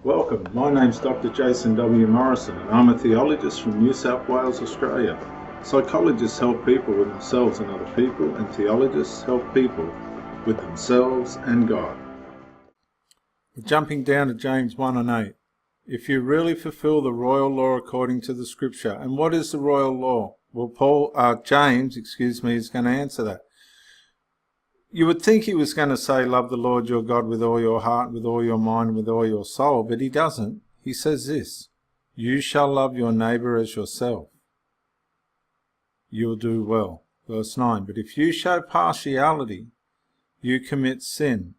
Welcome, my name's Dr. Jason W. Morrison and I'm a theologist from New South Wales, Australia. Psychologists help people with themselves and other people, and theologists help people with themselves and God. We're jumping down to James 1 and 8. If you really fulfill the royal law according to the scripture. And what is the royal law? Well, James is going to answer that. You would think he was going to say, love the Lord your God with all your heart, with all your mind, with all your soul, but he doesn't. He says this, you shall love your neighbour as yourself. You'll do well. Verse 9, but if you show partiality, you commit sin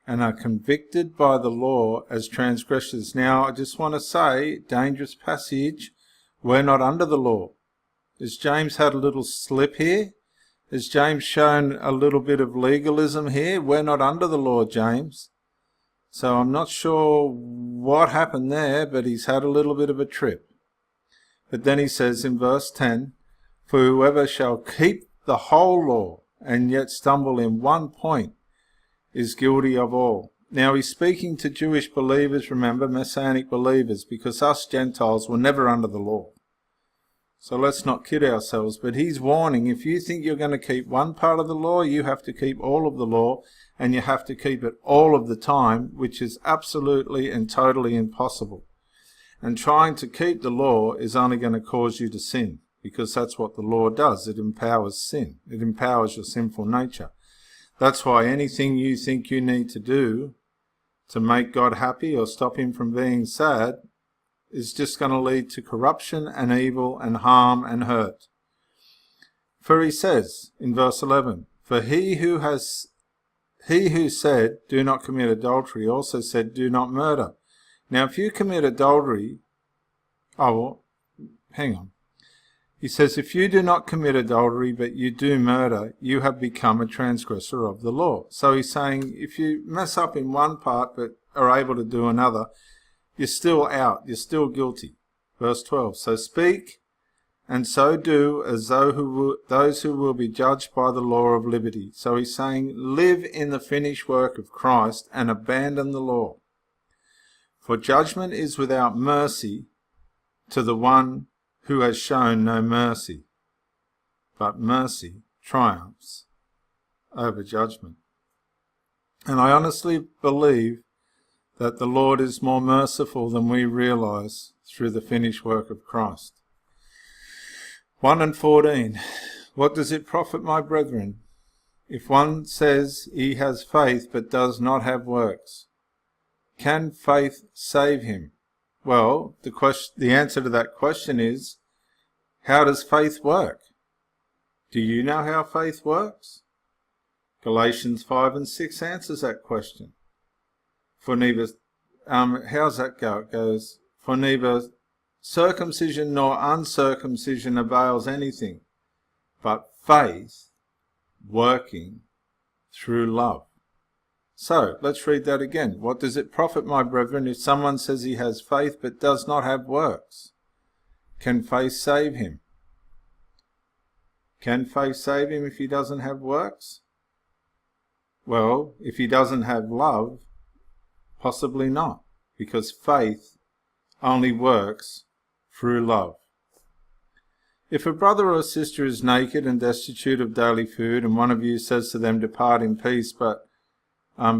and are convicted by the law as transgressors. Now, I just want to say, dangerous passage, we're not under the law. Has James had a little slip here? Has James shown a little bit of legalism here? We're not under the law, James. So I'm not sure what happened there, but he's had a little bit of a trip. But then he says in verse 10, for whoever shall keep the whole law and yet stumble in one point is guilty of all. Now he's speaking to Jewish believers, remember, Messianic believers, because us Gentiles were never under the law. So let's not kid ourselves, but he's warning, if you think you're going to keep one part of the law, you have to keep all of the law, and you have to keep it all of the time, which is absolutely and totally impossible. And trying to keep the law is only going to cause you to sin, because that's what the law does. It empowers sin. It empowers your sinful nature. That's why anything you think you need to do to make God happy or stop him from being sad is just going to lead to corruption and evil and harm and hurt. For he says in verse 11, for he who said, do not commit adultery, also said, do not murder. Now if you commit adultery, hang on. He says, if you do not commit adultery, but you do murder, you have become a transgressor of the law. So he's saying, if you mess up in one part, but are able to do another, you're still out, you're still guilty. Verse 12, so speak and so do as those who will be judged by the law of liberty. So he's saying, live in the finished work of Christ and abandon the law. For judgment is without mercy to the one who has shown no mercy, but mercy triumphs over judgment. And I honestly believe that the Lord is more merciful than we realize through the finished work of Christ. 1 and 14. What does it profit, my brethren, if one says he has faith but does not have works? Can faith save him? Well, the answer to that question is, how does faith work? Do you know how faith works? Galatians 5 and 6 answers that question. For neither, how's that go? It goes, for neither circumcision nor uncircumcision avails anything, but faith working through love. So, let's read that again. What does it profit, my brethren, if someone says he has faith but does not have works? Can faith save him? Can faith save him if he doesn't have works? Well, if he doesn't have love, possibly not, because faith only works through love. If a brother or sister is naked and destitute of daily food, and one of you says to them, depart in peace, but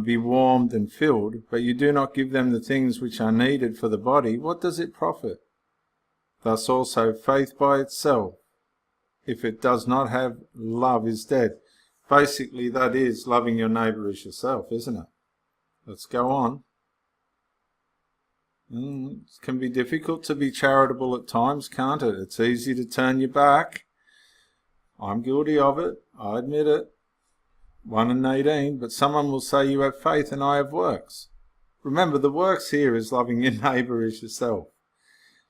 be warmed and filled, but you do not give them the things which are needed for the body, what does it profit? Thus also faith by itself, if it does not have love, is dead. Basically, that is loving your neighbour as yourself, isn't it? Let's go on. It can be difficult to be charitable at times, can't it? It's easy to turn your back. I'm guilty of it, I admit it. 1 and 18, but someone will say you have faith and I have works. Remember, the works here is loving your neighbour as yourself.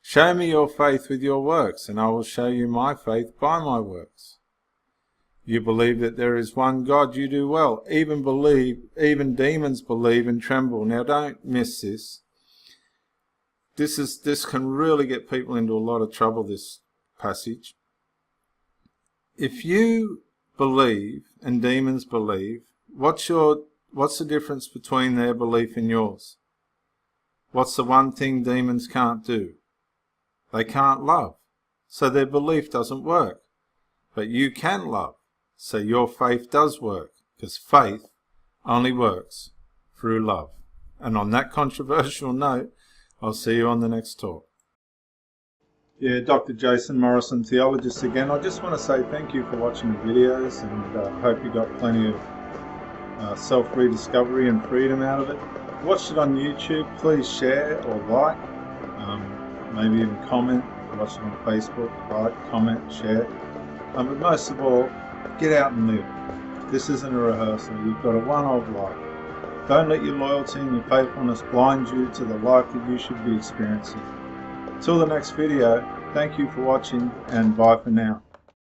Show me your faith with your works, and I will show you my faith by my works. You believe that there is one God, you do well. Even demons believe and tremble. Now don't miss this. This can really get people into a lot of trouble, this passage. If you believe and demons believe, what's the difference between their belief and yours? What's the one thing demons can't do? They can't love, so their belief doesn't work. But you can love, so your faith does work, because faith only works through love. And on that controversial note, I'll see you on the next talk. Yeah, Dr. Jason, Morrison Theologist again. I just want to say thank you for watching the videos, and hope you got plenty of self-rediscovery and freedom out of it. Watch it on YouTube. Please share or like, maybe even comment. Watch it on Facebook, like, comment, share. But most of all, get out and live. This isn't a rehearsal. You've got a one-off life. Don't let your loyalty and your faithfulness blind you to the life that you should be experiencing. Till the next video, thank you for watching, and bye for now.